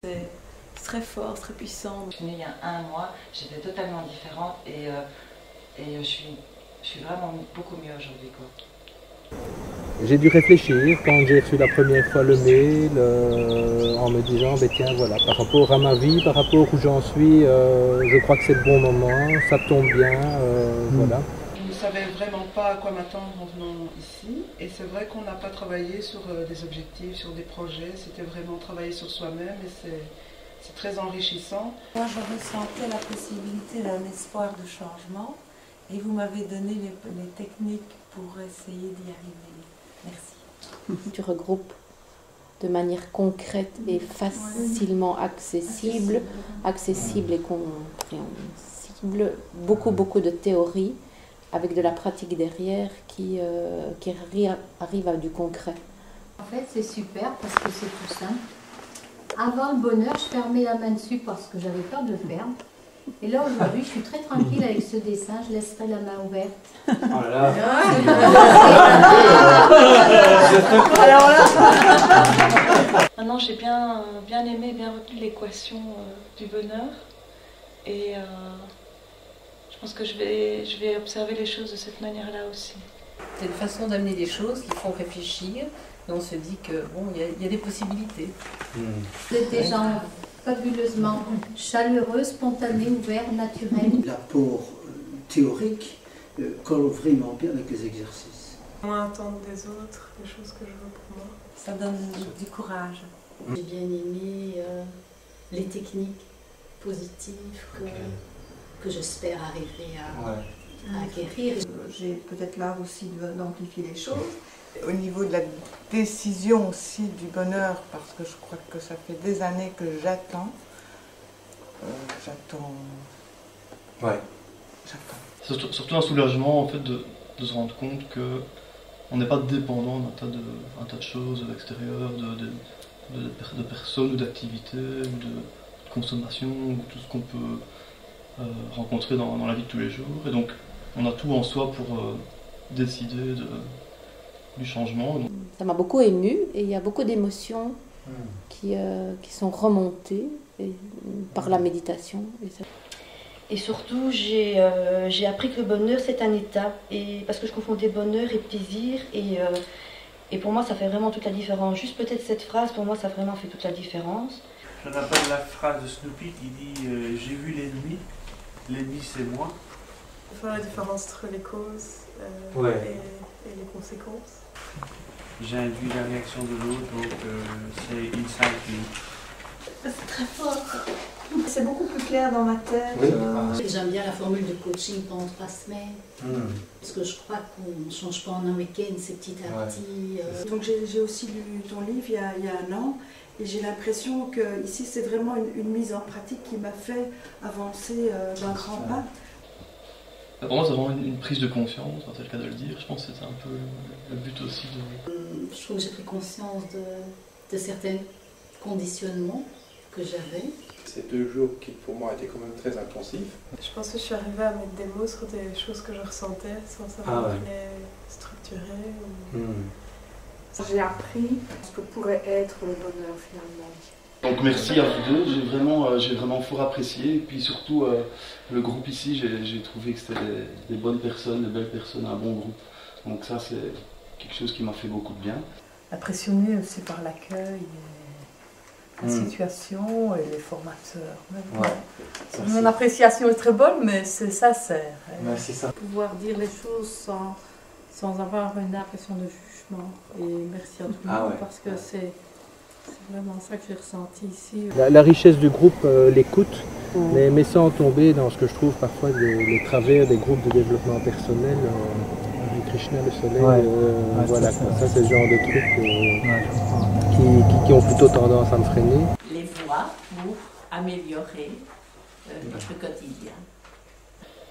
C'est très fort, très puissant. Je suis née il y a 1 mois, j'étais totalement différente et je suis vraiment beaucoup mieux aujourd'hui, quoi. J'ai dû réfléchir quand j'ai reçu la première fois le mail en me disant tiens voilà, par rapport à ma vie, par rapport où j'en suis, je crois que c'est le bon moment, ça tombe bien, voilà. Je ne savais vraiment pas à quoi m'attendre en venant ici et c'est vrai qu'on n'a pas travaillé sur des objectifs, sur des projets, c'était vraiment travailler sur soi-même et c'est très enrichissant. Moi je ressentais la possibilité d'un espoir de changement et vous m'avez donné les techniques pour essayer d'y arriver. Merci. Tu regroupes de manière concrète et facilement accessible et compréhensible, beaucoup de théorie avec de la pratique derrière qui arrive à du concret. En fait, c'est super parce que c'est tout simple. Avant le bonheur, je fermais la main dessus parce que j'avais peur de le perdre. Et là, aujourd'hui, je suis très tranquille avec ce dessin, je laisserai la main ouverte. Oh là là. Alors là. Maintenant, j'ai bien aimé, bien retenu l'équation du bonheur. Et je pense que je vais observer les choses de cette manière-là aussi. C'est une façon d'amener des choses qui font réfléchir. Et on se dit que bon, il y a des possibilités. Vous êtes des gens fabuleusement chaleureux, spontanés, ouverts, naturels. L'apport théorique colle vraiment bien avec les exercices. Moins attendre des autres, les choses que je veux pour moi. Ça donne du courage. J'ai bien aimé les techniques positives que j'espère arriver à acquérir. J'ai peut-être l'art aussi d'amplifier les choses. Au niveau de la décision aussi du bonheur, parce que je crois que ça fait des années que j'attends. Surtout un soulagement en fait de se rendre compte que on n'est pas dépendant d'un tas de choses extérieures, de personnes ou d'activités, ou de consommation, ou tout ce qu'on peut rencontrer dans la vie de tous les jours. Et donc on a tout en soi pour décider du changement. Ça m'a beaucoup émue et il y a beaucoup d'émotions qui sont remontées par la méditation. Et surtout, j'ai appris que le bonheur, c'est un état. Et parce que je confondais bonheur et plaisir. Et pour moi, ça fait vraiment toute la différence. Juste peut-être cette phrase, pour moi, ça a vraiment fait toute la différence. Je rappelle la phrase de Snoopy qui dit « J'ai vu l'ennemi c'est moi ». Faire la différence entre les causes et les conséquences. J'ai induit la réaction de l'autre, donc c'est inside me. C'est très fort. C'est beaucoup plus clair dans ma tête. J'aime bien la formule de coaching pendant 3 semaines. Parce que je crois qu'on ne change pas en un week-end, c'est petit à petit. Donc j'ai aussi lu ton livre il y a 1 an. Et j'ai l'impression que ici c'est vraiment une mise en pratique qui m'a fait avancer d'un grand pas. Pour moi, c'est vraiment une prise de conscience, c'est le cas de le dire. Je pense que c'était un peu le but aussi de... Je trouve que j'ai pris conscience de certains conditionnements que j'avais. Ces 2 jours qui pour moi étaient quand même très intensifs. Je pense que je suis arrivée à mettre des mots sur des choses que je ressentais sans savoir les structurer. J'ai appris ce que pourrait être le bonheur finalement. Donc merci à vous deux, j'ai vraiment fort apprécié. Et puis surtout, le groupe ici, j'ai trouvé que c'était des bonnes personnes, des belles personnes, un bon groupe. Donc ça, c'est quelque chose qui m'a fait beaucoup de bien. Impressionné aussi par l'accueil, la situation et les formateurs. Mon appréciation est très bonne, mais c'est sincère. C'est ça. Pouvoir dire les choses sans avoir une impression de jugement. Et merci à tout le monde parce que c'est vraiment ça que j'ai ressenti ici. La richesse du groupe, l'écoute, mais sans tomber dans ce que je trouve parfois les travers des groupes de développement personnel. Krishna, le soleil, voilà, ça c'est le genre de trucs qui ont plutôt tendance à me freiner. Les voies pour améliorer notre quotidien.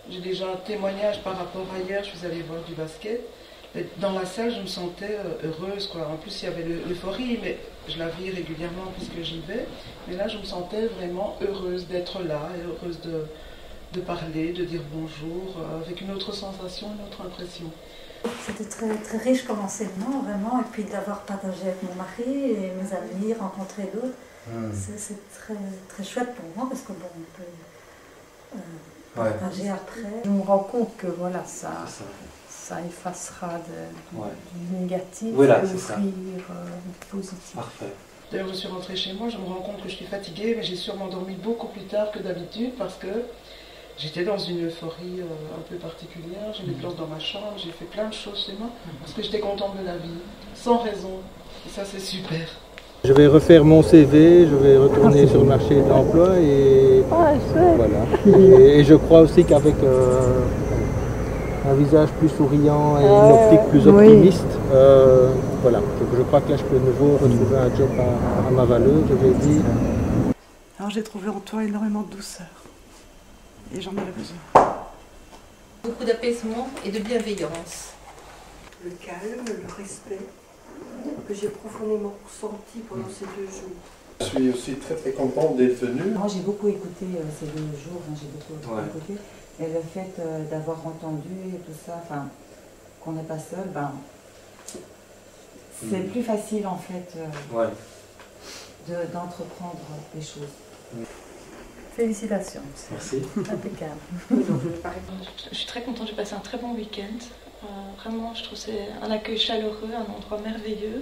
J'ai déjà un témoignage par rapport à hier, je suis allée voir du basket. Dans la salle, je me sentais heureuse, quoi. En plus, il y avait l'euphorie, mais je la vis régulièrement puisque j'y vais. Mais là, je me sentais vraiment heureuse d'être là, et heureuse de parler, de dire bonjour, avec une autre sensation, une autre impression. C'était très, très riche comme enseignement, vraiment. Et puis d'avoir partagé avec mon mari et mes amis, rencontré d'autres, C'est très chouette pour moi parce que bon, on peut partager après. Je me rends compte que voilà, ça effacera du négatif et offrir du positif. Parfait. D'ailleurs, je suis rentrée chez moi, je me rends compte que je suis fatiguée, mais j'ai sûrement dormi beaucoup plus tard que d'habitude parce que j'étais dans une euphorie un peu particulière. J'ai mis des plantes dans ma chambre, j'ai fait plein de choses chez moi parce que j'étais contente de la vie, sans raison. Et ça, c'est super. Je vais refaire mon CV, je vais retourner sur le marché de l'emploi et voilà. Et je crois aussi qu'avec un visage plus souriant et une optique plus optimiste, voilà. Je crois que là je peux de nouveau retrouver un job à ma valeur, je vais dire. Alors j'ai trouvé en toi énormément de douceur et j'en avais besoin. Beaucoup d'apaisement et de bienveillance. Le calme, le respect que j'ai profondément ressenti pendant ces 2 jours. Je suis aussi très très contente d'être venue. Moi j'ai beaucoup écouté ces 2 jours, j'ai beaucoup écouté. Et le fait d'avoir entendu et tout ça, enfin, qu'on n'est pas seul, ben, c'est plus facile en fait d'entreprendre des choses. Félicitations. Merci. Impeccable. Je suis très contente, j'ai passé un très bon week-end. Vraiment, je trouve que c'est un accueil chaleureux, un endroit merveilleux,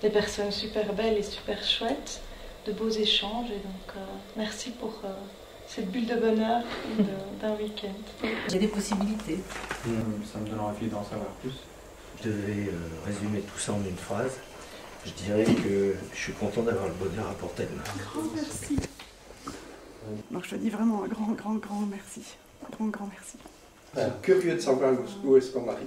des personnes super belles et super chouettes, de beaux échanges. Et donc, merci pour cette bulle de bonheur d'un week-end. Il y a des possibilités. Ça me donne envie d'en savoir plus. Je devais résumer tout ça en une phrase. Je dirais que je suis content d'avoir le bonheur à portée de main. Un grand merci. Donc je te dis vraiment un grand merci. Un grand merci. Je suis curieux de savoir où est-ce qu'on arrive.